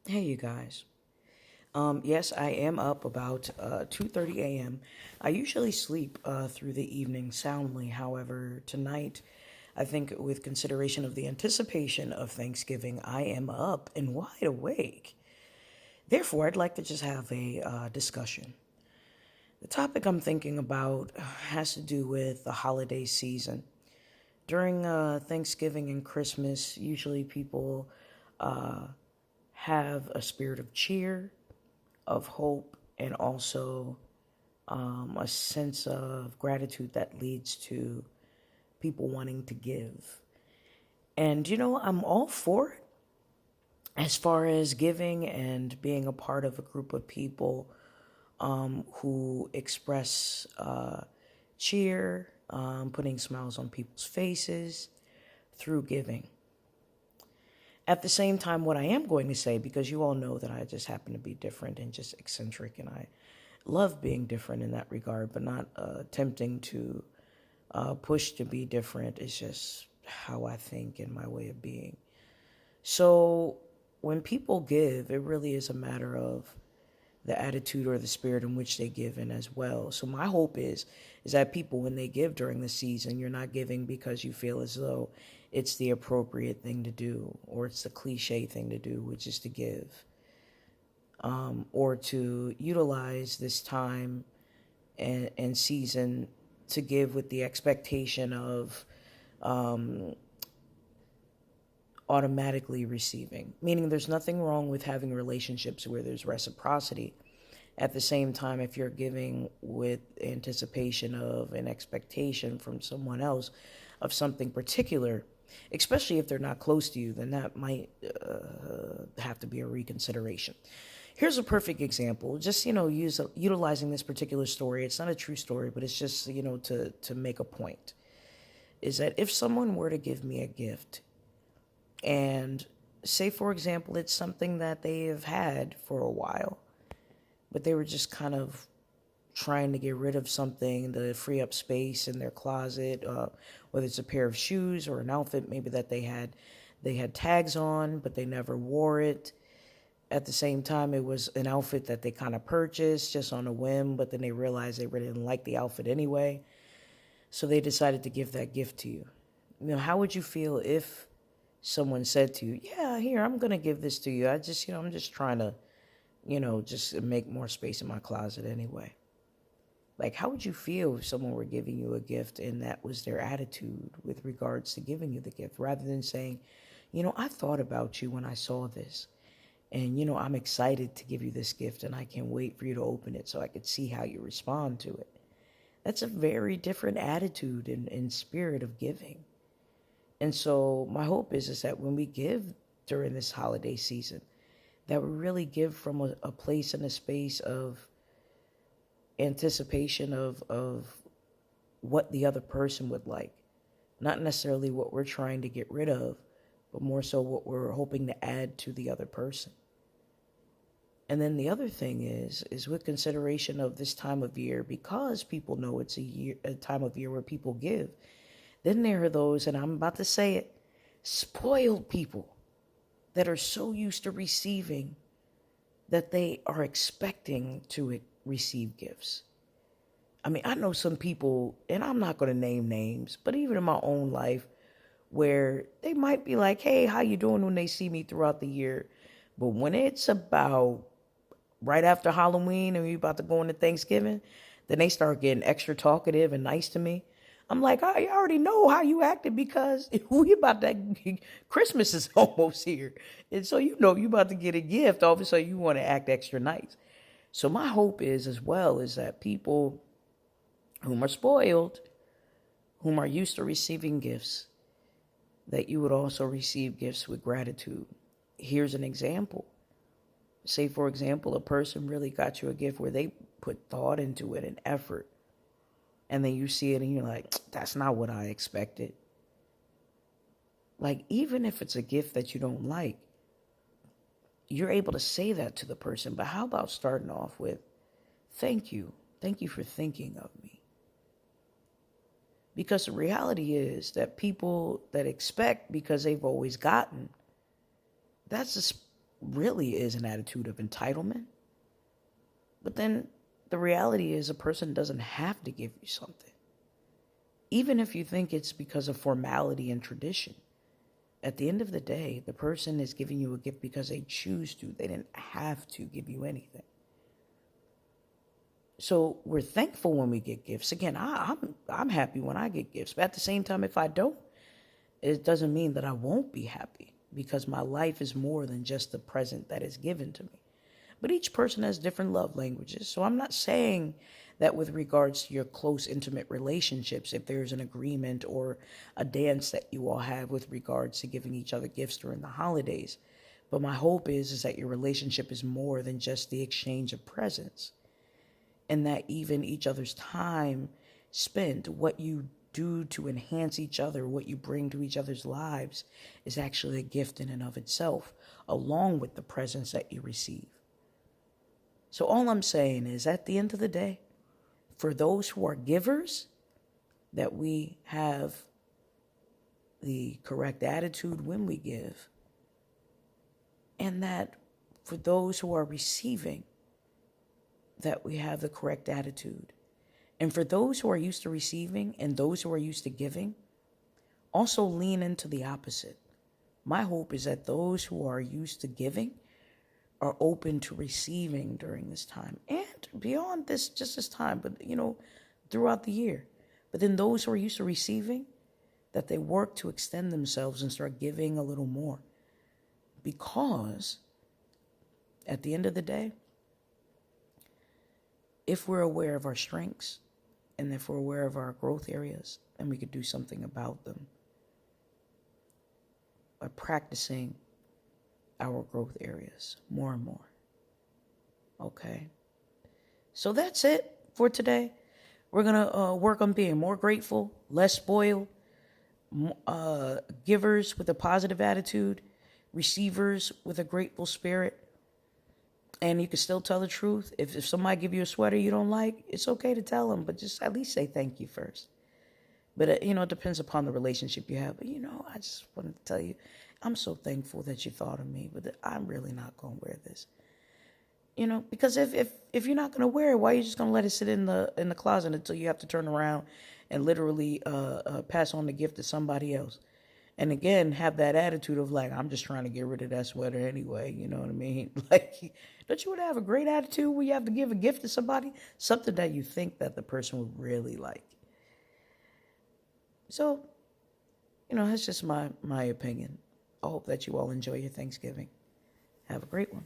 Hey, you guys. Yes, I am up about 2:30 a.m. I usually sleep through the evening soundly. However, tonight, I think with consideration of the anticipation of Thanksgiving, I am up and wide awake. Therefore, I'd like to just have a discussion. The topic I'm thinking about has to do with the holiday season. During Thanksgiving and Christmas, usually people have a spirit of cheer, of hope, and also a sense of gratitude that leads to people wanting to give. And, I'm all for it as far as giving and being a part of a group of people who express cheer, putting smiles on people's faces through giving. At the same time, what I am going to say, because you all know that I just happen to be different and just eccentric, and I love being different in that regard, but not attempting to push to be different. It's just how I think and my way of being. So when people give, it really is a matter of the attitude or the spirit in which they give in as well. So my hope is that people, when they give during the season, you're not giving because you feel as though it's the appropriate thing to do or it's the cliche thing to do, which is to give, or to utilize this time and season to give with the expectation of automatically receiving. Meaning, there's nothing wrong with having relationships where there's reciprocity. At the same time, if you're giving with anticipation of an expectation from someone else of something particular, especially if they're not close to you, then that might have to be a reconsideration. Here's a perfect example. Just utilizing this particular story. It's not a true story, but it's just to make a point. Is that if someone were to give me a gift, and say for example it's something that they have had for a while, but they were just kind of trying to get rid of something to free up space in their closet, whether it's a pair of shoes or an outfit maybe that they had tags on, but they never wore it. At the same time, it was an outfit that they kind of purchased just on a whim, but then they realized they really didn't like the outfit anyway. So they decided to give that gift to you. How would you feel if someone said to you, yeah, here, I'm going to give this to you. I'm just trying to, just make more space in my closet anyway. Like, how would you feel if someone were giving you a gift and that was their attitude with regards to giving you the gift, rather than saying, I thought about you when I saw this. And, I'm excited to give you this gift and I can't wait for you to open it so I could see how you respond to it. That's a very different attitude and spirit of giving. And so my hope is that when we give during this holiday season, that we really give from a place and a space of anticipation of what the other person would like. Not necessarily what we're trying to get rid of, but more so what we're hoping to add to the other person. And then the other thing is with consideration of this time of year, because people know it's a time of year where people give, then there are those, and I'm about to say it, spoiled people that are so used to receiving that they are expecting to receive gifts. I mean, I know some people, and I'm not going to name names, but even in my own life, where they might be like, hey, how you doing, when they see me throughout the year. But when it's about right after Halloween and we about to go into Thanksgiving, then they start getting extra talkative and nice to me. I'm like, I already know how you acted because we about that Christmas is almost here. And so you about to get a gift, all of a sudden you want to act extra nice. So my hope is as well is that people whom are spoiled, whom are used to receiving gifts, that you would also receive gifts with gratitude. Here's an example. Say, for example, a person really got you a gift where they put thought into it and effort. And then you see it and you're like, that's not what I expected. Like, even if it's a gift that you don't like, you're able to say that to the person. But how about starting off with, thank you. Thank you for thinking of me. Because the reality is that people that expect because they've always gotten, that's really is an attitude of entitlement. But then the reality is a person doesn't have to give you something. Even if you think it's because of formality and tradition, at the end of the day, the person is giving you a gift because they choose to. They didn't have to give you anything. So we're thankful when we get gifts. Again, I'm happy when I get gifts. But at the same time, if I don't, it doesn't mean that I won't be happy, because my life is more than just the present that is given to me. But each person has different love languages. So I'm not saying that with regards to your close, intimate relationships, if there's an agreement or a dance that you all have with regards to giving each other gifts during the holidays. But my hope is that your relationship is more than just the exchange of presents, and that even each other's time spent, what you do to enhance each other, what you bring to each other's lives, is actually a gift in and of itself, along with the presents that you receive. So all I'm saying is, at the end of the day, for those who are givers, that we have the correct attitude when we give, and that for those who are receiving, that we have the correct attitude. And for those who are used to receiving and those who are used to giving, also lean into the opposite. My hope is that those who are used to giving are open to receiving during this time, and beyond this, just this time, but throughout the year. But then those who are used to receiving, that they work to extend themselves and start giving a little more. Because at the end of the day, if we're aware of our strengths and if we're aware of our growth areas, then we could do something about them by practicing our growth areas more and more. Okay? So that's it for today. We're going to work on being more grateful, less spoiled, givers with a positive attitude, receivers with a grateful spirit. And you can still tell the truth. If somebody give you a sweater you don't like, it's okay to tell them, but just at least say thank you first. But, it depends upon the relationship you have. But, I just wanted to tell you, I'm so thankful that you thought of me, but I'm really not going to wear this. Because if you're not going to wear it, why are you just going to let it sit in the closet until you have to turn around and literally pass on the gift to somebody else? And again, have that attitude of like, I'm just trying to get rid of that sweater anyway. You know what I mean? Like, don't you want to have a great attitude when you have to give a gift to somebody? Something that you think that the person would really like. So, that's just my opinion. I hope that you all enjoy your Thanksgiving. Have a great one.